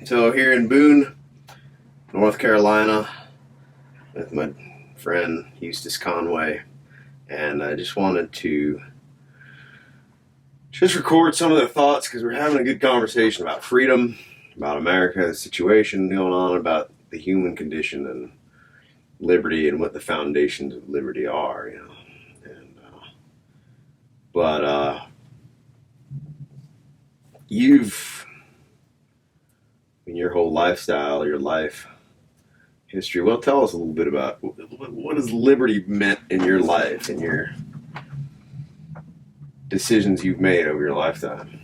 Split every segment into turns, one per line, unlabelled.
So here in Boone, North Carolina, with my friend Eustace Conway, and I just wanted to record some of the thoughts because we're having a good conversation about freedom, about America, the situation going on, about the human condition and liberty and what the foundations of liberty are, you know. And in your whole lifestyle, your life history. Well, tell us a little bit about what has liberty meant in your life and your decisions you've made over your lifetime.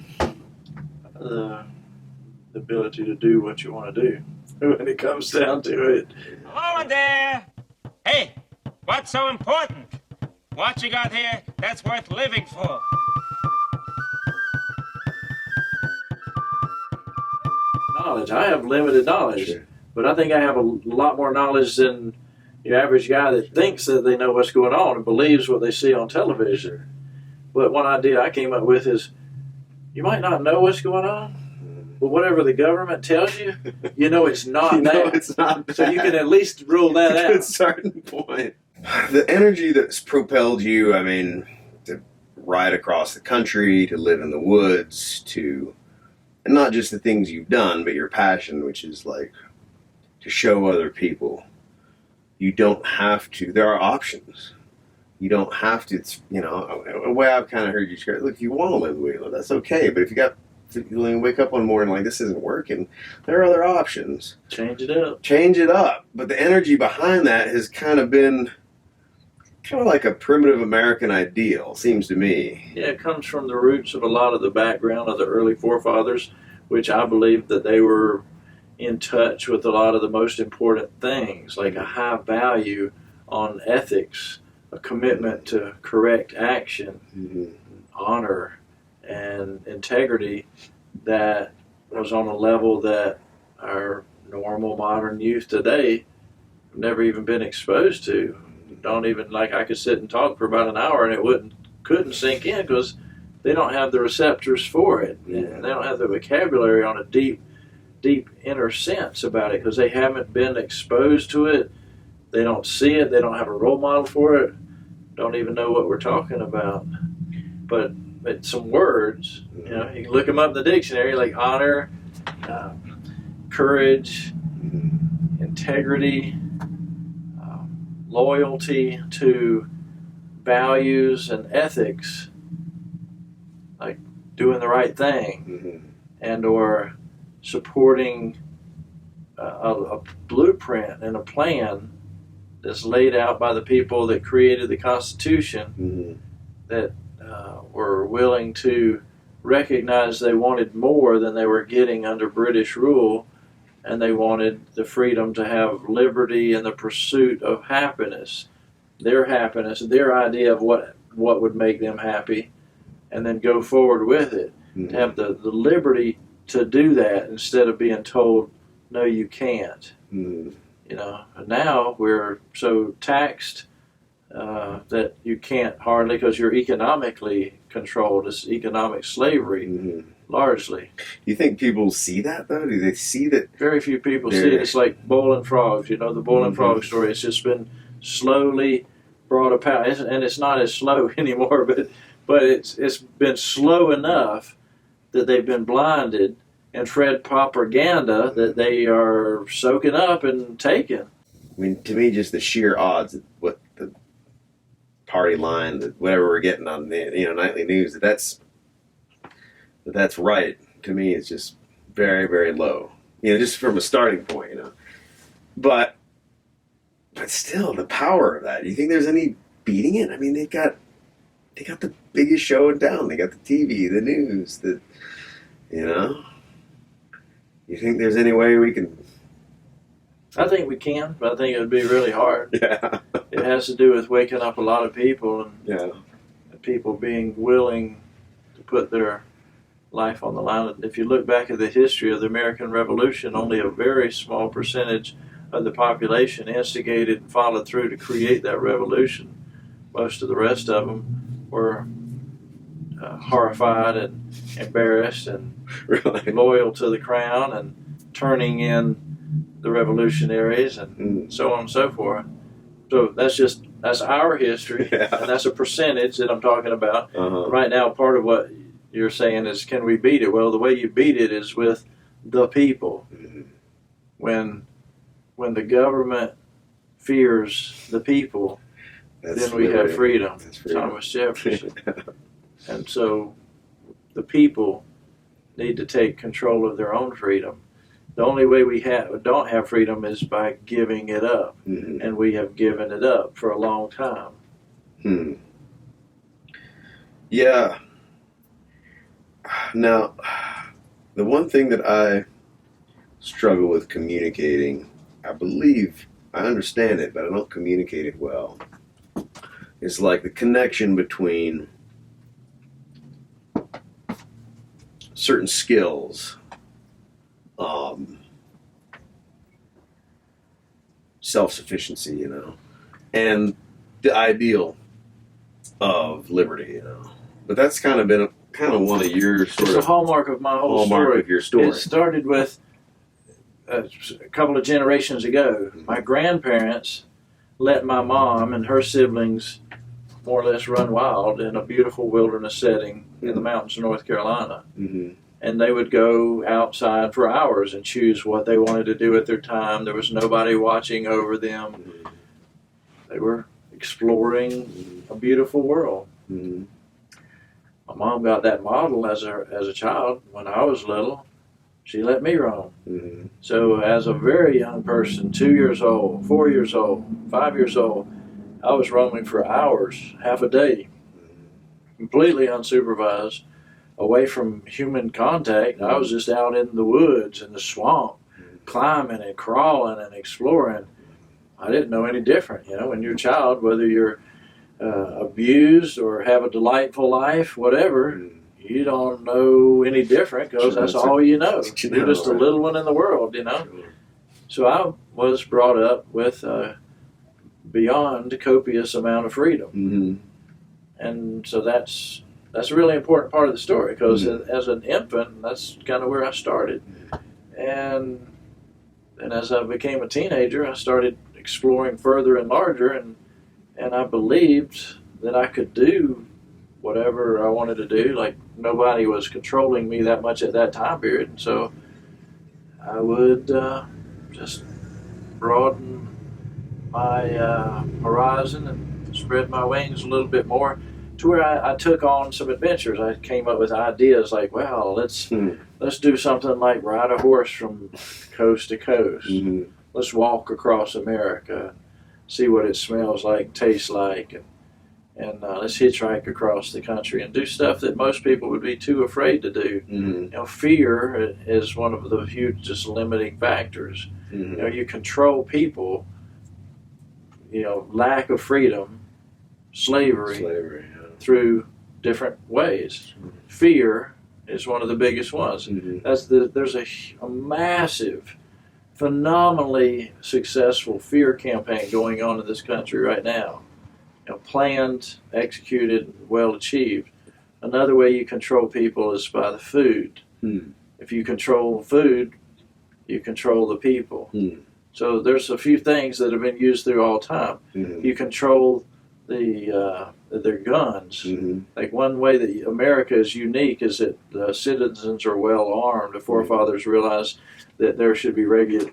The ability to do what you want to do when it comes down to it.
Hello there. Hey, what's so important? What you got here that's worth living for?
Knowledge. I have limited knowledge,
Sure.
but I think I have a lot more knowledge than your average guy that thinks that they know what's going on and believes what they see on television. But one idea I came up with is, you might not know what's going on, but whatever the government tells you, you know it's not
You know
that.
it's not
So you can at least rule that
at a
out.
certain point. The energy that's propelled you, I mean, to ride across the country, to live in the woods, and not just the things you've done, but your passion, which is like to show other people. You don't have to. There are options. You don't have to. It's, you know, a way I've kind of heard you share. Look, if you want to live the way you live, that's okay. But if you wake up one morning like this isn't working, there are other options.
Change it up.
Change it up. But the energy behind that has kind of been kind of like a primitive American ideal, seems to me.
Yeah, it comes from the roots of a lot of the background of the early forefathers, which I believe that they were in touch with a lot of the most important things, like a high value on ethics, a commitment to correct action, honor, and integrity that was on a level that our normal modern youth today have never even been exposed to. Don't even, like, I could sit and talk for about an hour and it couldn't sink in because they don't have the receptors for it. And they don't have the vocabulary on a deep inner sense about it because they haven't been exposed to it. They don't see it. They don't have a role model for it. Don't even know what we're talking about. But some words, you know, you can look them up in the dictionary, like honor, courage, integrity, loyalty to values and ethics, like doing the right thing, and or supporting a blueprint and a plan that's laid out by the people that created the Constitution, that were willing to recognize they wanted more than they were getting under British rule, and they wanted the freedom to have liberty and the pursuit of happiness, their idea of what would make them happy, and then go forward with it. To have the liberty to do that instead of being told, no, you can't. You know, and now we're so taxed that you can't hardly, because you're economically controlled. It's economic slavery, largely.
Do you think people see that, though? Do they see that?
Very few people see it. It's like boiling frogs. You know, the boiling frog story. It's just been slowly brought about, and it's not as slow anymore, but it's been slow enough that they've been blinded and fed propaganda that they are soaking up and taking.
I mean, to me, just the sheer odds of what the party line, that whatever we're getting on the nightly news, that's right, to me, is just very, very low. You know, just from a starting point, you know. But still, the power of that. Do you think there's any beating it? I mean, they got the biggest show in town. They got the TV, the news, you know. You think there's any way we can?
I think we can, but I think it would be really hard.
Yeah.
It has to do with waking up a lot of people and people being willing to put their life on the line. If you look back at the history of the American Revolution, only a very small percentage of the population instigated and followed through to create that revolution. Most of the rest of them were horrified and embarrassed and
Really?
loyal to the crown, and turning in the revolutionaries and so on and so forth. So that's our history,
Yeah.
and that's a percentage that I'm talking about.
Uh-huh.
Right now, part of what you're saying is, can we beat it? Well, the way you beat it is with the people.
Mhm.
When the government fears the people, then we have freedom.
That's freedom.
Thomas Jefferson. And so the people need to take control of their own freedom. The only way we don't have freedom is by giving it up.
Mhm.
And we have given it up for a long time.
Yeah. Now, the one thing that I struggle with communicating, I believe I understand it, but I don't communicate it well, is like the connection between certain skills, self-sufficiency, you know, and the ideal of liberty, you know. But that's kind of been one of your sort
It's the
of
hallmark of my whole
hallmark
story.
of your story.
It started with a couple of generations ago. My grandparents let my mom and her siblings more or less run wild in a beautiful wilderness setting in the mountains of North Carolina.
Mhm.
And they would go outside for hours and choose what they wanted to do with their time. There was nobody watching over them. They were exploring a beautiful world.
Mhm.
My mom got that model as a child when I was little. She let me roam.
Mhm.
So as a very young person, 2 years old, 4 years old, 5 years old, I was roaming for hours, half a day, completely unsupervised, away from human contact. I was just out in the woods, in the swamp, climbing and crawling and exploring. I didn't know any different. You know, when you're a child, whether you're abused or have a delightful life, whatever, you don't know any different because that's all you know. You're just a little one in the world, you know. So I was brought up with beyond copious amount of freedom.
Mhm.
And so that's a really important part of the story because as an infant, that's kind of where I started. And as I became a teenager, I started exploring further and larger, and I believed that I could do whatever I wanted to do. Like, nobody was controlling me that much at that time period. And so I would just broaden my horizon and spread my wings a little bit more, to where I took on some adventures. I came up with ideas like, well, let's do something like ride a horse from coast to coast.
Mhm.
Let's walk across America, see what it smells like, tastes like, and let's hitchhike across the country and do stuff that most people would be too afraid to do.
Mhm.
You know, fear is one of the hugest limiting factors.
Mhm.
You know, you control people. You know, lack of freedom, slavery,
Slavery.
through different ways. Fear is one of the biggest ones.
Mhm.
There's a massive, phenomenally successful fear campaign going on in this country right now. You know, planned, executed, well achieved. Another way you control people is by the food. If you control food, you control the people. So there's a few things that have been used through all time.
Mhm.
You control their guns.
Mhm.
Like, one way that America is unique is that the citizens are well armed. The forefathers realized that there should be regular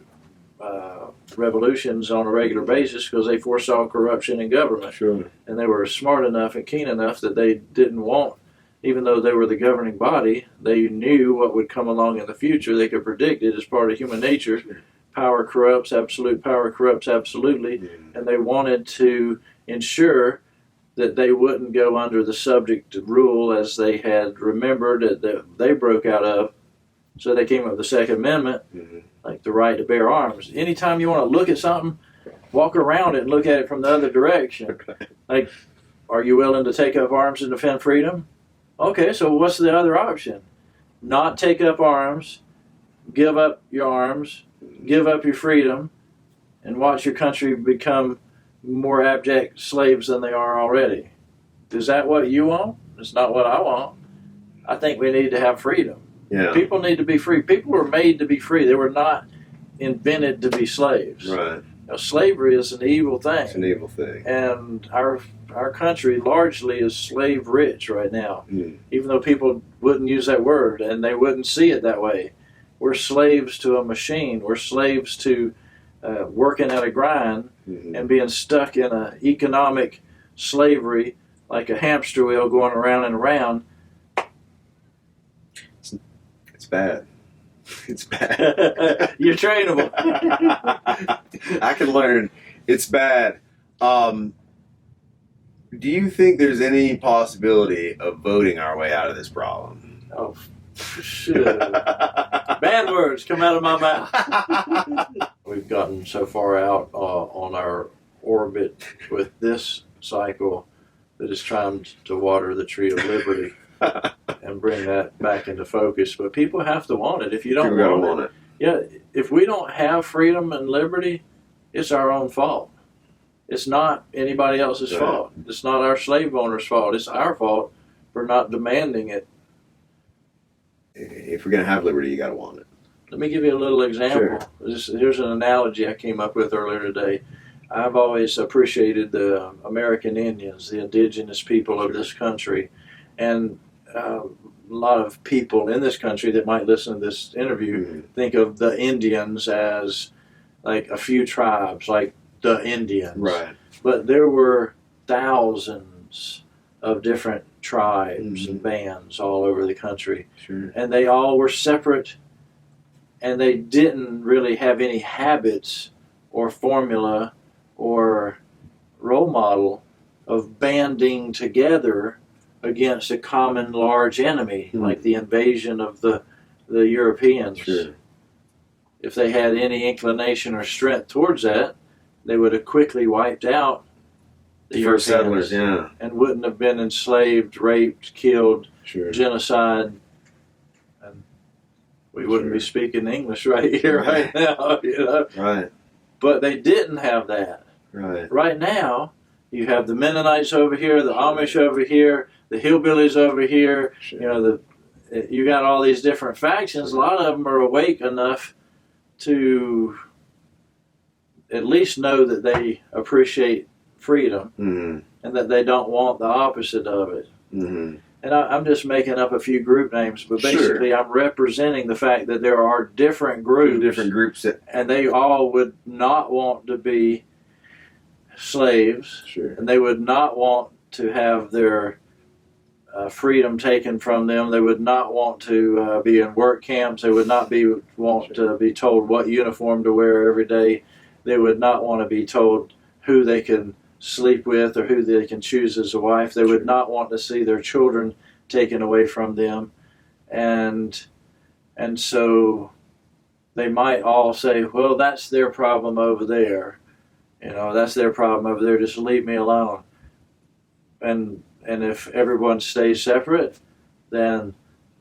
revolutions on a regular basis because they foresaw corruption in government.
Sure.
And they were smart enough and keen enough that they didn't want, even though they were the governing body, they knew what would come along in the future. They could predict it as part of human nature. Power corrupts, absolute power corrupts absolutely. And they wanted to ensure that they wouldn't go under the subject rule as they had remembered that they broke out of. So they came up with the Second Amendment, like the right to bear arms. Anytime you want to look at something, walk around it and look at it from the other direction. Like, are you willing to take up arms and defend freedom? Okay, so what's the other option? Not take up arms, give up your arms, give up your freedom, and watch your country become more abject slaves than they are already. Is that what you want? It's not what I want. I think we need to have freedom.
Yeah.
People need to be free. People were made to be free. They were not invented to be slaves.
Right.
Slavery is an evil thing.
It's an evil thing.
And our country largely is slave rich right now, even though people wouldn't use that word and they wouldn't see it that way. We're slaves to a machine. We're slaves to working at a grind and being stuck in an economic slavery like a hamster wheel going around and around.
It's bad. It's bad.
You're trainable.
I can learn. It's bad. Do you think there's any possibility of voting our way out of this problem?
Oh, shit. Bad words come out of my mouth. We've gotten so far out on our orbit with this cycle that is trying to water the tree of liberty and bring that back into focus. But people have to want it. If you don't want it, yeah, if we don't have freedom and liberty, it's our own fault. It's not anybody else's fault. It's not our slave owners' fault. It's our fault for not demanding it.
If we're going to have liberty, you got to want it.
Let me give you a little example.
Sure.
Here's an analogy I came up with earlier today. I've always appreciated the American Indians, the indigenous people of this country, and a lot of people in this country that might listen to this interview think of the Indians as like a few tribes, like the Indians.
Right.
But there were thousands of different tribes and bands all over the country.
Sure.
And they all were separate, and they didn't really have any habits or formula or role model of banding together against a common large enemy, like the invasion of the Europeans.
Sure.
If they had any inclination or strength towards that, they would have quickly wiped out the
first
Europeans,
settlers,
and wouldn't have been enslaved, raped, killed, genocide. And we wouldn't be speaking English right here, right now, you know.
Right.
But they didn't have that.
Right.
Right now, you have the Mennonites over here, the Amish over here, the hillbillies over here.
Sure.
You know, you got all these different factions. A lot of them are awake enough to at least know that they appreciate freedom and that they don't want the opposite of it. And I'm just making up a few group names, but basically I'm representing the fact that there are different groups, and they all would not want to be slaves, and they would not want to have their freedom taken from them. They would not want to be in work camps. They would not want to be told what uniform to wear every day. They would not want to be told who they can sleep with or who they can choose as a wife. They would not want to see their children taken away from them. And so they might all say, well, that's their problem over there. You know, that's their problem over there. Just leave me alone. And if everyone stays separate, then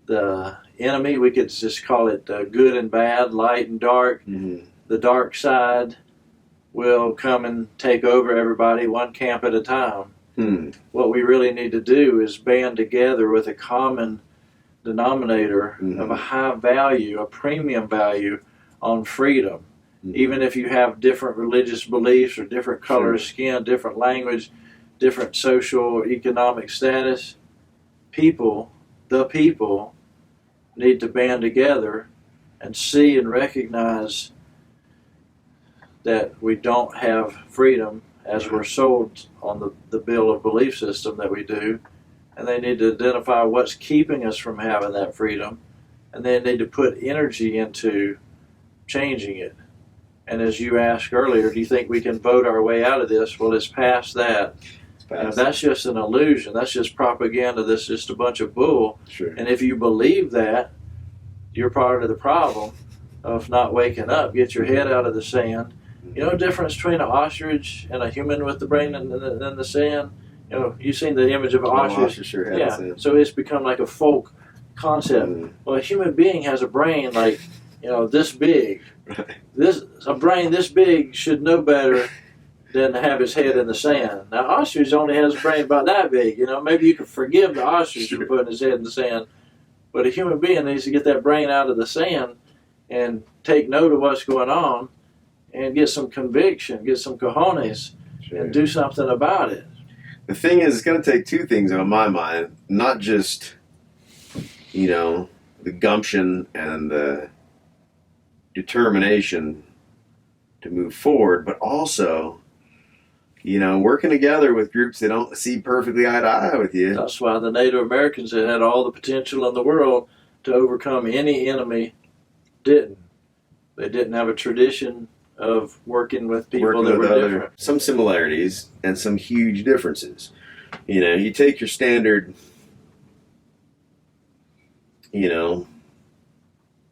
the enemy, we could just call it good and bad, light and dark. The dark side will come and take over everybody one camp at a time. What we really need to do is band together with a common denominator of a high value, a premium value on freedom. Even if you have different religious beliefs or different color of skin, different language, different social, economic status, the people need to band together and see and recognize that we don't have freedom as we're sold on the bill of belief system that we do, and they need to identify what's keeping us from having that freedom, and they need to put energy into changing it. And as you asked earlier, do you think we can vote our way out of this? Well, it's past that. That's just an illusion. That's just propaganda. That's just a bunch of bull. And if you believe that, you're part of the problem of not waking up. Get your head out of the sand. You know the difference between an ostrich and a human with the brain in the sand? You know, you've seen the image of an ostrich. So it's become like a folk concept. Well, a human being has a brain like, you know, this big. A brain this big should know better than to have his head in the sand. Now, ostrich only has a brain about that big. You know, maybe you could forgive the ostrich for putting his head in the sand. But a human being needs to get that brain out of the sand and take note of what's going on and get some conviction, get some cojones, and do something about it.
The thing is, it's going to take two things on my mind. Not just, the gumption and the determination to move forward, but also, working together with groups that don't see perfectly eye to eye with you.
That's why the Native Americans that had all the potential in the world to overcome any enemy didn't. They didn't have a tradition of working with people that were different.
Some similarities and some huge differences. You take your standard,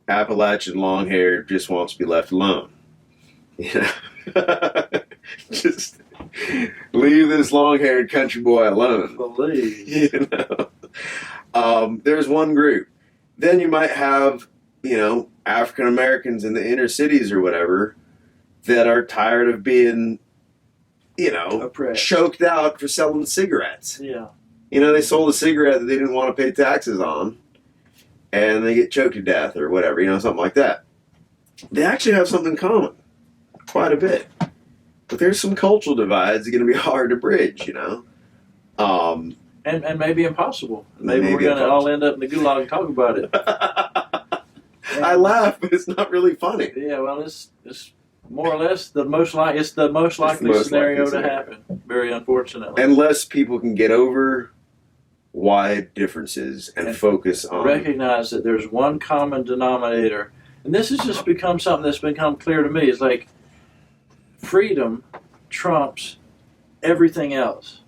Appalachian long hair just wants to be left alone. Just leave this long-haired country boy alone.
Please.
There's one group. Then you might have, African Americans in the inner cities or whatever that are tired of being,
oppressed,
choked out for selling cigarettes.
Yeah.
They sold a cigarette that they didn't want to pay taxes on, and they get choked to death or whatever, something like that. They actually have something in common, quite a bit. But there's some cultural divides that are going to be hard to bridge,
And maybe impossible. Maybe we're going to all end up in the gulag and talk about it.
I laugh, but it's not really funny.
Yeah, well, it's more or less the most likely scenario to happen. Very unfortunately.
Unless people can get over wide differences and focus on
recognize that there's one common denominator, and this has just become something that's become clear to me. It's like freedom trumps everything else.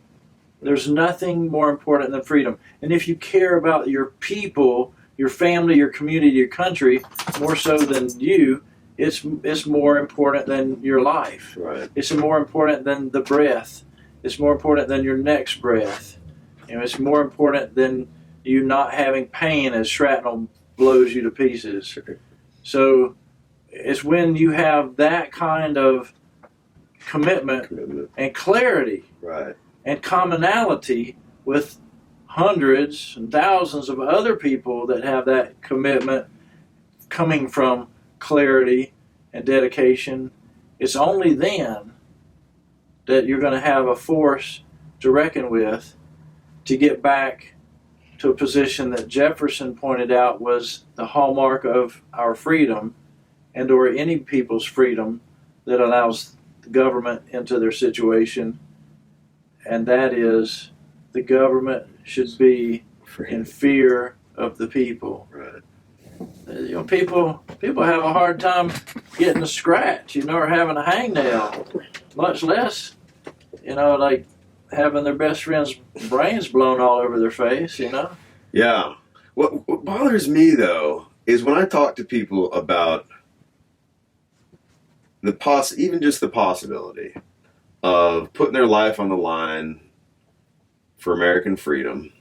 There's nothing more important than freedom. And if you care about your people, your family, your community, your country, more so than you, it's more important than your life.
Right.
It's more important than the breath. It's more important than your next breath. It's more important than you not having pain as shrapnel blows you to pieces.
Sure.
So it's when you have that kind of commitment and clarity,
right,
and commonality with hundreds and thousands of other people that have that commitment coming from clarity and dedication. It's only then that you're going to have a force to reckon with to get back to a position that Jefferson pointed out was the hallmark of our freedom and or any people's freedom that allows the government into their situation, and that is the government should be in fear of the people.
Right.
People have a hard time getting a scratch, or having a hangnail, much less, like having their best friend's brains blown all over their face,
Yeah. What bothers me, though, is when I talk to people about even just the possibility of putting their life on the line for American freedom.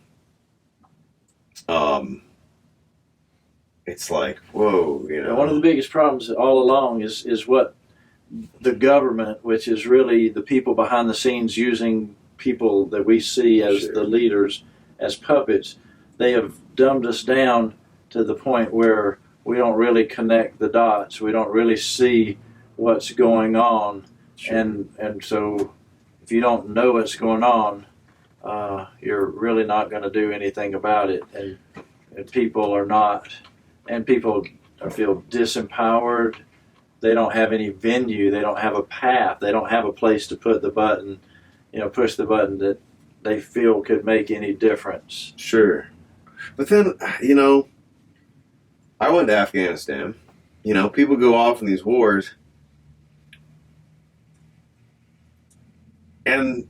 It's like, whoa,
One of the biggest problems all along is what the government, which is really the people behind the scenes using people that we see as the leaders, as puppets, they have dumbed us down to the point where we don't really connect the dots. We don't really see what's going on.
Sure.
And so if you don't know what's going on, you're really not going to do anything about it. And people are not, and people feel disempowered. They don't have any venue. They don't have a path. They don't have a place to put the button, push the button that they feel could make any difference.
Sure. But then, I went to Afghanistan. People go off in these wars, and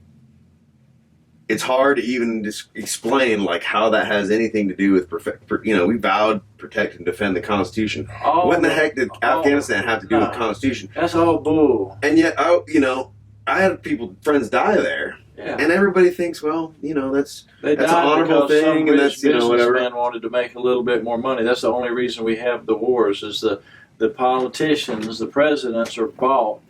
it's hard to even explain how that has anything to do with we vowed protect and defend the Constitution. What in the heck did Afghanistan have to do with the Constitution?
That's all bull.
And yet, I had friends die there.
Yeah.
And everybody thinks, well, that's an honorable thing, and that's whatever.
Businessman wanted to make a little bit more money. That's the only reason we have the wars. Is the politicians, the presidents, are bought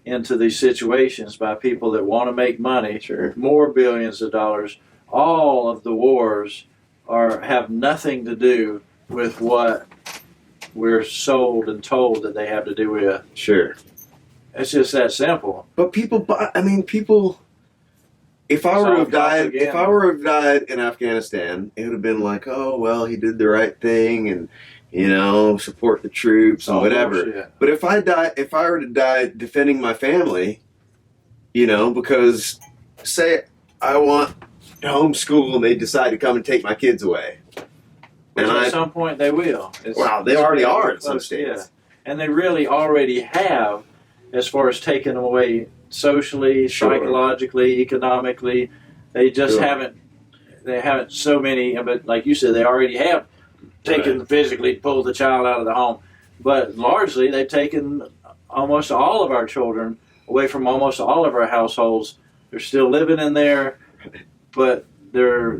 into these situations by people that want to make money,
Sure.
More billions of dollars. All of the wars have nothing to do with what we're sold and told that they have to do with.
Sure.
It's just that simple.
But people, if I were to have died in Afghanistan, it would have been like, oh, well, he did the right thing and, support the troops and whatever.
Bullshit.
But if I were to die defending my family, because say I want to homeschool and they decide to come and take my kids away.
Which at some point they will.
They already are in some states.
Yeah. And they really already have, as far as taking them away socially, psychologically, economically. They just haven't so many, but like you said, they already have taken physically, pulled the child out of the home. But largely, they've taken almost all of our children away from almost all of our households. They're still living in there, but their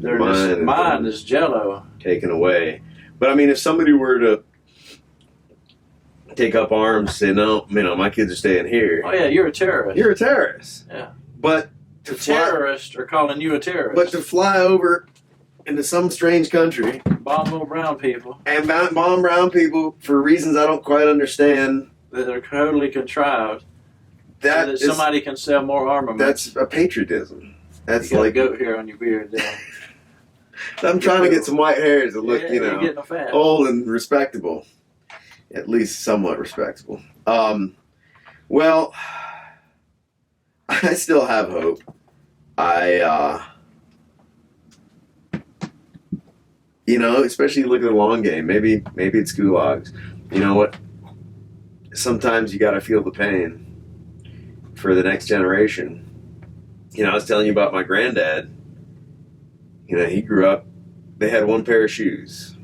mind is jello.
Taken away. But if somebody were to take up arms, say, no, my kids are staying here.
Oh yeah, you're a terrorist.
You're a terrorist.
Yeah.
But
terrorists are calling you a terrorist.
But to fly over into some strange country,
bomb little brown people,
and bomb brown people for reasons I don't quite understand,
that are totally contrived, so that somebody can sell more armament.
That's a patriotism. That's
you got
like
goat hair on your beard. There.
I'm trying to get some white hairs that look,
fat.
old and respectable. At least somewhat respectable. Well, I still have hope. Especially look at the long game. Maybe it's gulags. You know what? Sometimes you got to feel the pain for the next generation. I was telling you about my granddad. He grew up, they had one pair of shoes.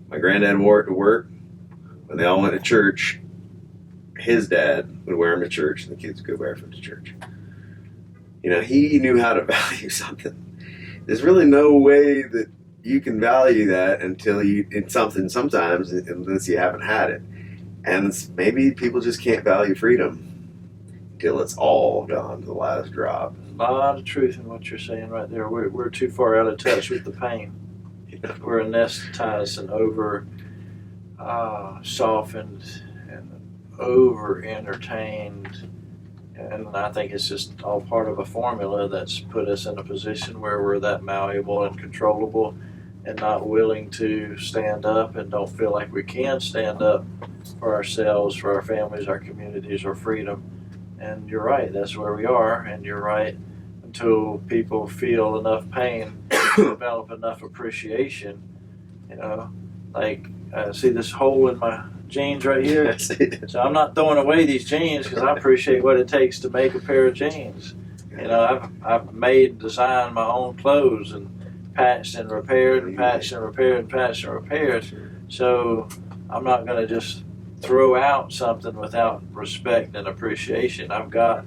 My granddad wore it to work. When they all went to church, his dad would wear them to church, and the kids would go barefoot to church. He knew how to value something. There's really no way that you can value that sometimes, unless you haven't had it. And maybe people just can't value freedom until it's all gone to the last drop.
A lot of truth in what you're saying right there. We're too far out of touch with the pain. We're anesthetized and over softened and over entertained, and I think it's just all part of a formula that's put us in a position where we're that malleable and controllable and not willing to stand up and don't feel like we can stand up for ourselves, for our families, our communities, our freedom. And you're right, that's where we are, and you're right, until people feel enough pain, develop enough appreciation, see this hole in my jeans right here? So I'm not throwing away these jeans because I appreciate what it takes to make a pair of jeans. I've designed my own clothes and patched and repaired and patched and repaired and patched and repaired. So I'm not going to just throw out something without respect and appreciation. I've got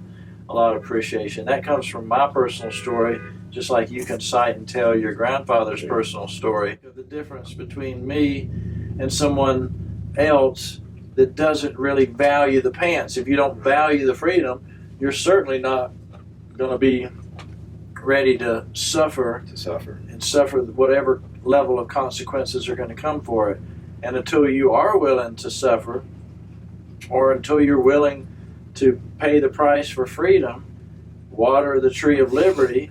a lot of appreciation. That comes from my personal story, just like you can cite and tell your grandfather's personal story. The difference between me and someone else that doesn't really value the pants. If you don't value the freedom, you're certainly not going to be ready to suffer whatever level of consequences are going to come for it. And until you are willing to suffer, or until you're willing to pay the price for freedom, water the tree of liberty,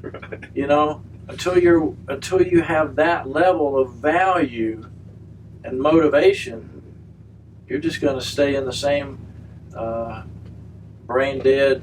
until you have that level of value and motivation, you're just going to stay in the same brain dead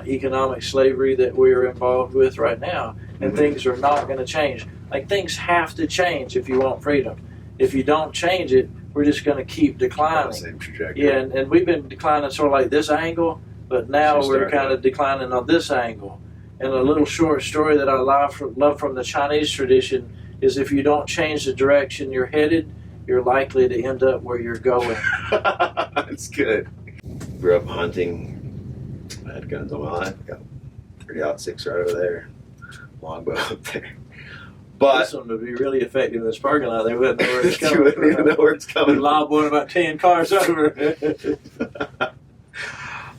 economic slavery that we're involved with right now. And things are not going to change. Like, things have to change if you want freedom. If you don't change it, we're just going to keep declining.
Same trajectory.
Yeah, and we've been declining sort of like this angle, but now we're kind of declining on this angle. And a little short story that I love from the Chinese tradition is, if you don't change the direction you're headed, you're likely to end up where you're going.
That's good. Grew up hunting. I had guns all my life. Got 30-06 right over there. Longbow up there. But
this one would be really effective in this parking lot. They wouldn't know where it's coming.
You wouldn't even know where it's coming.
Lob one about 10 cars over.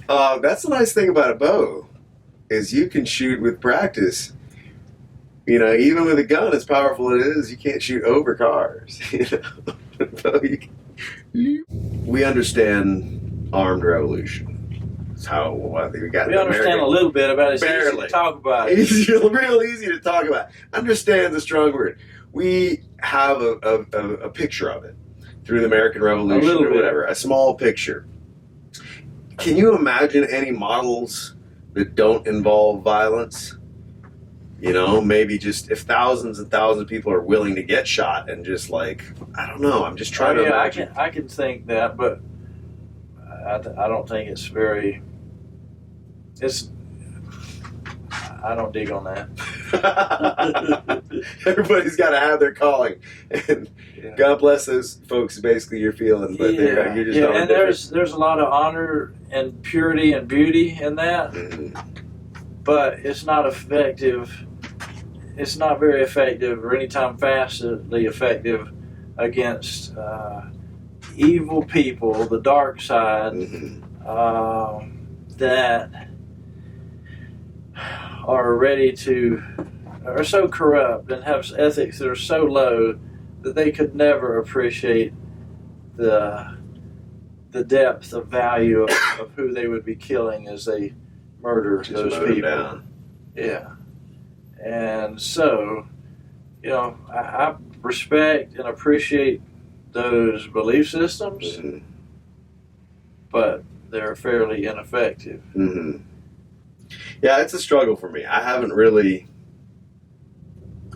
That's the nice thing about a bow, is you can shoot with practice. Even with a gun, as powerful as it is, you can't shoot over cars. We understand armed revolution. That's how I think we got.
We understand a little bit about it. It's
Barely.
easy to talk about it.
It's real easy to talk about. Understand's a strong word. We have a picture of it through the American Revolution or whatever, a small picture. Can you imagine any models that don't involve violence? You know, maybe just if thousands and thousands of people are willing to get shot and just like, I don't know, I'm just trying to imagine.
I can think that, but I don't think it's very, I don't dig on that.
Everybody's got to have their calling. And God bless those folks, basically you're feeling, but you're just on
and there's a lot of honor and purity and beauty in that, but it's not effective. It's not very effective or anytime fastly effective against evil people, the dark side, that are so corrupt and have ethics that are so low that they could never appreciate the depth of value of who they would be killing as they murder those people.
Down.
Yeah. And so, you know, I respect and appreciate those belief systems, but they're fairly ineffective.
Yeah, it's a struggle for me. I haven't really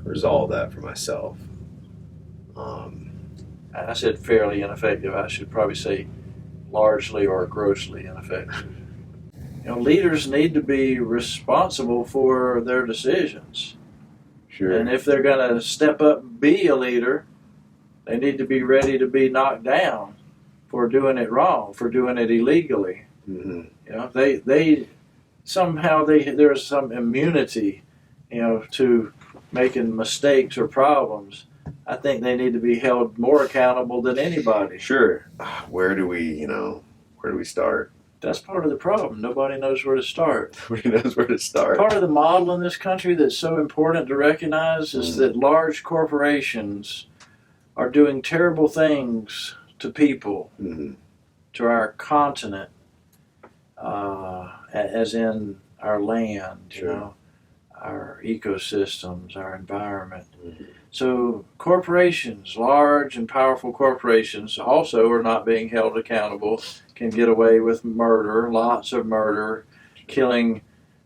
resolved that for myself.
I said fairly ineffective. I should probably say largely or grossly ineffective. You know, leaders need to be responsible for their decisions.
Sure.
And if they're going to step up and be a leader, they need to be ready to be knocked down for doing it wrong, for doing it illegally. You know, they somehow there's some immunity, you know, to making mistakes or problems. I think they need to be held more accountable than anybody.
Sure. Where do we start?
That's part of the problem. Nobody knows where to start.
Nobody knows where to start.
Part of the model in this country that's so important to recognize is that large corporations are doing terrible things to people, to our continent, as in our land, you know, our ecosystems, our environment. So corporations, large and powerful corporations, also are not being held accountable, can get away with murder, lots of murder, killing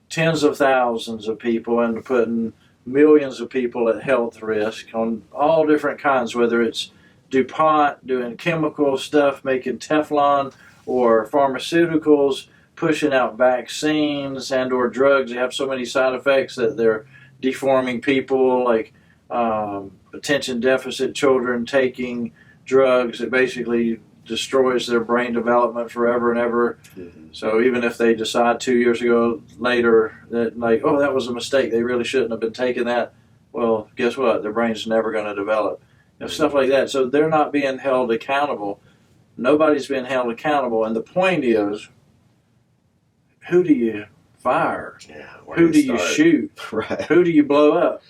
tens of thousands of people and putting millions of people at health risk on all different kinds, whether it's DuPont doing chemical stuff, making Teflon, or pharmaceuticals pushing out vaccines and or drugs that have so many side effects that they're deforming people, like attention deficit children taking drugs that basically destroys their brain development forever and ever. So even if they decide 2 years later that like, oh, that was a mistake, they really shouldn't have been taking that, well, guess what? Their brain's never going to develop. You know, stuff like that. So they're not being held accountable. Nobody's being held accountable. And the point is, who do you fire? Who do you shoot?
Right.
Who do you blow up?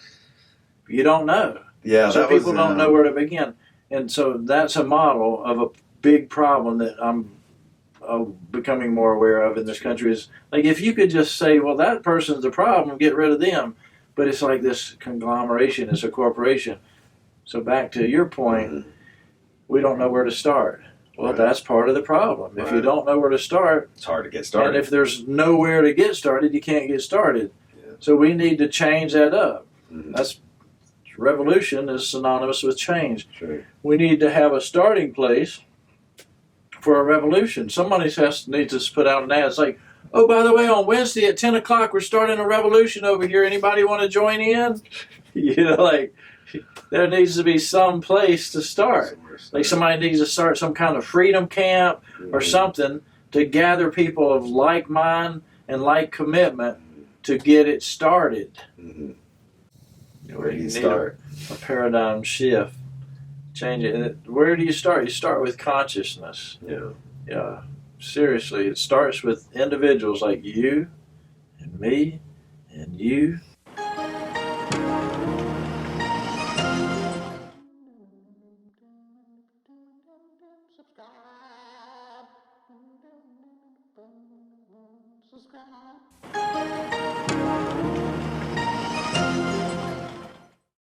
You don't know.
Yeah,
so people don't know where to begin. And so that's a model of a big problem that I'm becoming more aware of in this country. Is like, if you could just say, well, that person's the problem, get rid of them. But it's like this conglomeration, it's a corporation. So back to your point, we don't know where to start. Well, that's part of the problem. If you don't know where to start,
it's hard to get started.
And if there's nowhere to get started, you can't get started. So we need to change that up. That's revolution is synonymous with change. We need to have a starting place for a revolution. Somebody needs to put out an ad. It's like, oh, by the way, on Wednesday at 10 o'clock, we're starting a revolution over here. Anybody want to join in? You know, like, there needs to be some place to start. Like somebody needs to start some kind of freedom camp or something to gather people of like mind and like commitment to get it started.
Where do you start?
A paradigm shift. Change it. Where do you start? You start with consciousness. Yeah. Seriously, it starts with individuals like you and me and you.
subscribe.